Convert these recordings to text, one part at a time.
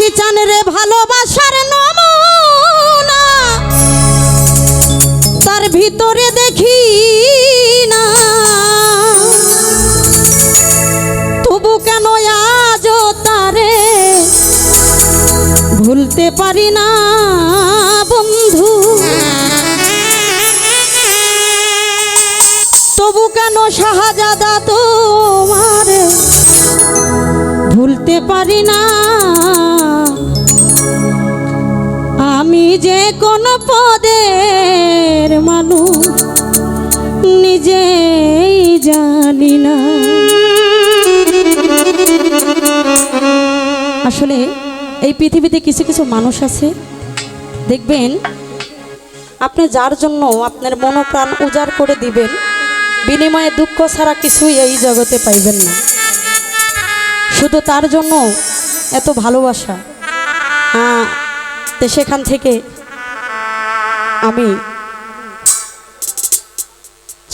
বেশি চান রে ভালোবাসার নমুনা, তার ভিতরে দেখি না। তবু কেন আজও তারে ভুলতে পারি না বন্ধু। তবু কেন শাহজাদা তোমারে ভুলতে পারি না। আমি যে কোন পদের মানুষ নিজেই জানি না। আসলে এই পৃথিবীতে কিছু কিছু মানুষ আছে, দেখবেন আপনি যার জন্য আপনার মনোপ্রাণ উজাড় করে দিবেন, বিনিময়ে দুঃখ ছাড়া কিছুই এই জগতে পাইবেন না। শুধু তার জন্য এত ভালোবাসা। তো সেখান থেকে আমি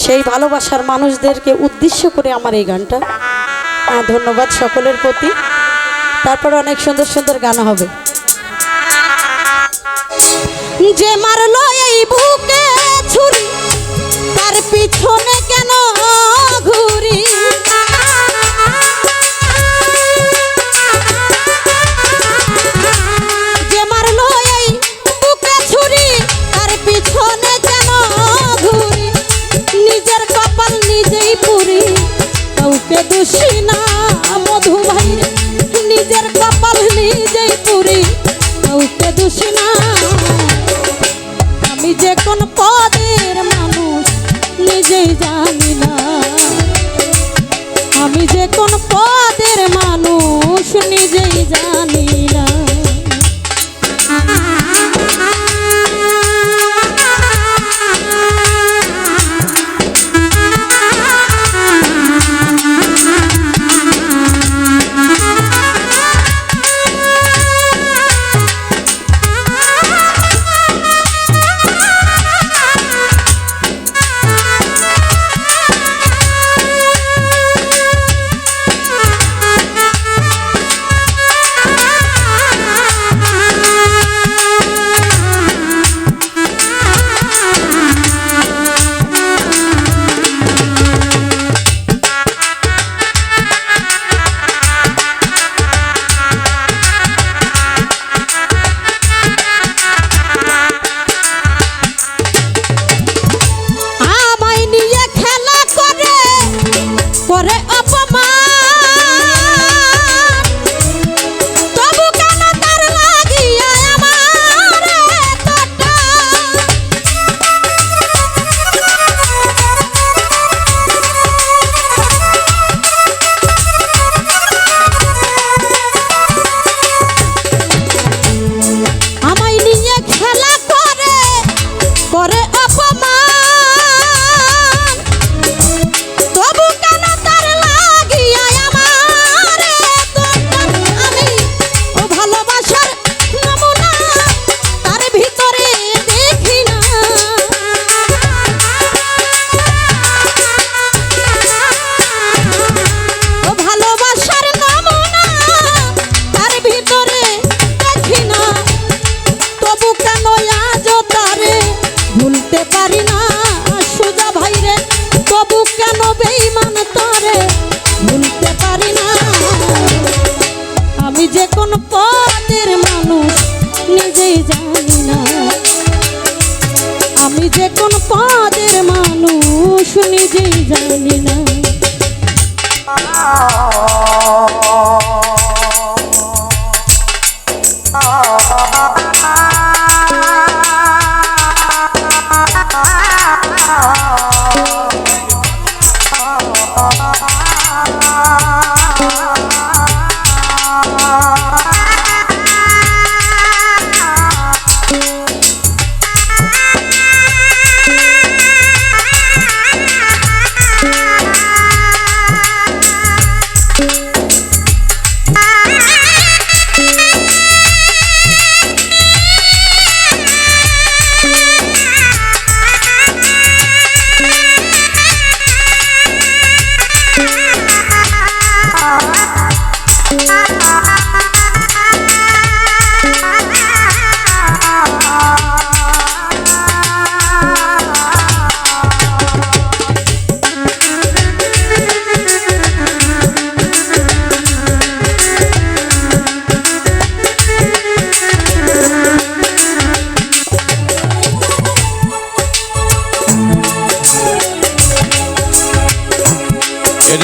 সেই ভালোবাসার মানুষদেরকে উদ্দেশ্য করে আমার এই গানটা। ধন্যবাদ সকলের প্রতি। তারপরে অনেক সুন্দর সুন্দর গান হবে। যে মারলো এই বুকে ছুরি, তার পিছনে কেন ঘুরি। যে মারলো এই বুকে ছুরি, তার পিছনে কেন ঘুরি। নিজের কপাল নিজেই পুরি, কাউকে দোষী না মধু ভাই। নিজের কপাল নিজেই পুরি, কাউকে দোষী না। আমি যে কোন পদের মানুষ নিজেই জানি না। আমি যে কোন পদের মানুষ নিজেই জানি না। আমি যে কোন পদের মানুষ নিজেই জানি না।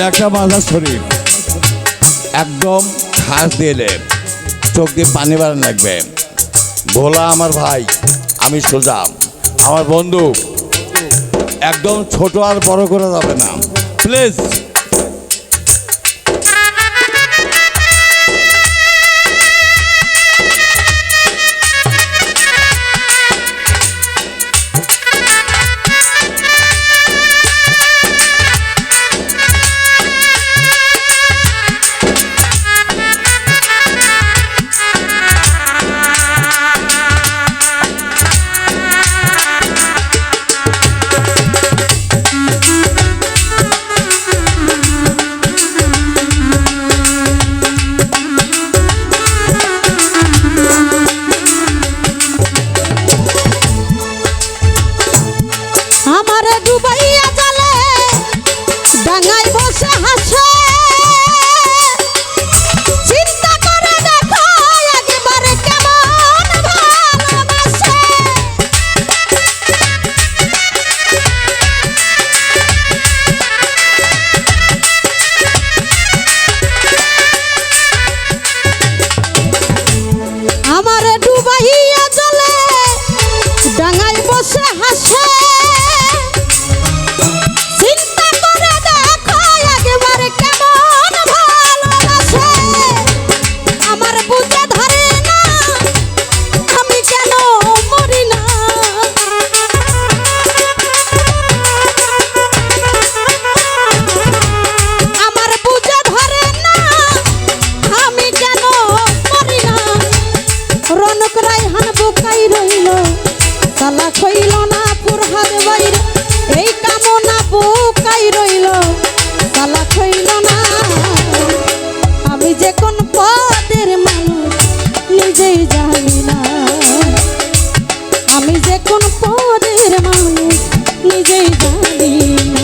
একটা মাজার শরীফ একদম খাস দিলে চোখ দিয়ে পানি বাড়ান লাগবে। ভোলা আমার ভাই, আমি সোজা আমার বন্ধু, একদম ছোট আর বড় করা যাবে না প্লিজ। আমারে ডুবাইয়া জালে ডাঙায় বসে হাসে, চিন্তা করে দেখো একবারে কেমন ভালোবাসে। আমারে ডুবাইয়া জালে ডাঙায় বসে হাসে, সালা খইল না ফুরহাদ বাইরে এই কামনা বুকাই রইল, সালা খইল না। আমি যে কোন পদের মানুষ নিজেই জানি না, আমি যে কোন পদের মানুষ নিজেই জানি না।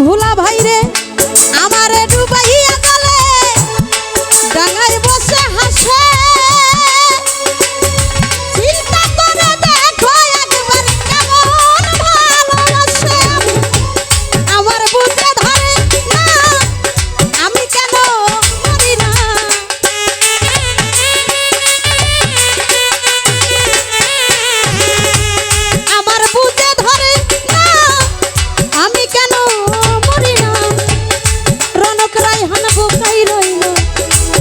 ভোলা ভাই রে আমারে ডুবাইয়া গেলে ডাঙায় বসে হাসে, চিন্তা করে দেখো একবার কেমন ভালোবাসে। আমার বুকে ধরে না আমি কেন মরি না, আমার বুকে ধরে না আমি কেন মরি না। রনক রায়হান বুকাই রইল,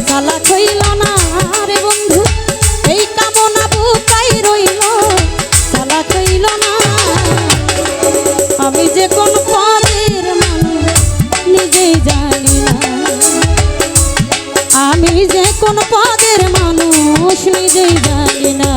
সালা খইল না রে বন্ধু এই কামনা বুকাই রইল, সালা খইল না। আমি যে কোন পদের মানুষ নিজেই জানি না, আমি যে কোন পদের মানুষ নিজেই জানি না।